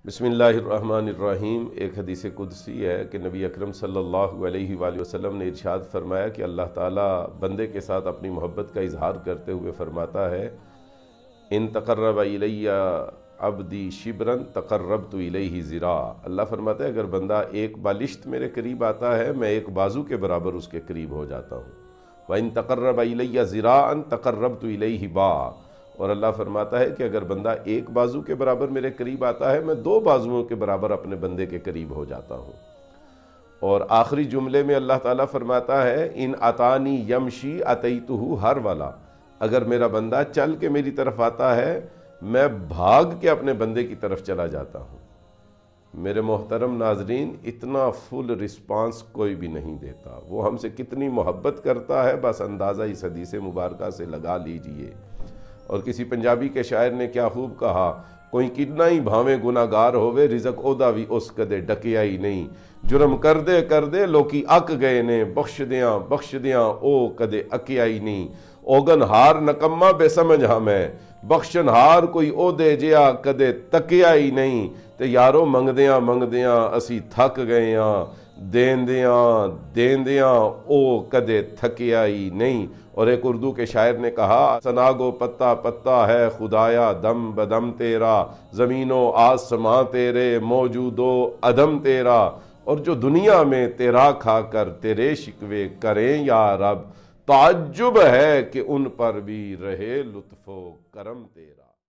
بسم اللہ الرحمن الرحیم۔ ایک حدیث قدسی ہے کہ نبی اکرم صلی اللہ علیہ وآلہ وسلم نے ارشاد فرمایا کہ اللہ تعالیٰ بندے کے ساتھ اپنی محبت کا اظہار کرتے ہوئے فرماتا ہے، ان تقرب الی عبدی شبرن تقربت الیہ ذراع۔ اللہ فرماتا ہے اگر بندہ ایک بالشت میرے قریب آتا ہے میں ایک بازو کے برابر اس کے قریب ہو جاتا ہوں۔ وَإِن تَقَرَّبَ إِلَيَّ ذِرَاعًا تَقَرَّبْتُ إِلَيْهِ بَاعًا۔ اور اللہ فرماتا ہے کہ اگر بندہ ایک بازو کے برابر میرے قریب آتا ہے میں دو بازوؤں کے برابر اپنے بندے کے قریب ہو جاتا ہوں۔ اور آخری جملے میں اللہ تعالیٰ فرماتا ہے، ان اتانی یمشی اتیتہ ہر والا۔ اگر میرا بندہ چل کے میری طرف آتا ہے میں بھاگ کے اپنے بندے کی طرف چلا جاتا ہوں۔ میرے محترم ناظرین، اتنا فل رسپانس کوئی بھی نہیں دیتا۔ وہ ہم سے کتنی محبت کرتا ہے بس اندازہ اس حدیث مبارکہ سے لگا لیجئے۔ اور کسی پنجابی کے شاعر نے کیا خوب کہا، کوئی کتنا ہی بھاویں گناہگار ہوئے رزق اودا بھی اس کدے ڈکیا ہی نہیں۔ جرم کر دے لوکی اک گئے نے، بخش دیاں او کدے اکیا ہی نہیں۔ اوگن ہار نکمہ بے سمجھ ہمیں، بخشن ہار کوئی او دے جیا کدے تکیا ہی نہیں۔ تے یارو منگدیاں اسی تھک گئے ہاں، دیندیاں او کدے تھکیا ہی نہیں۔ اور ایک اردو کے شاعر نے کہا، سناگو پتا پتا ہے خدایا دم بدم تیرا، زمین و آسماں تیرے موجود و عدم تیرا۔ اور جو دنیا میں تیرا کھا کر تیرے شکوے کریں یا رب، تعجب ہے کہ ان پر بھی رہے لطف و کرم تیرا۔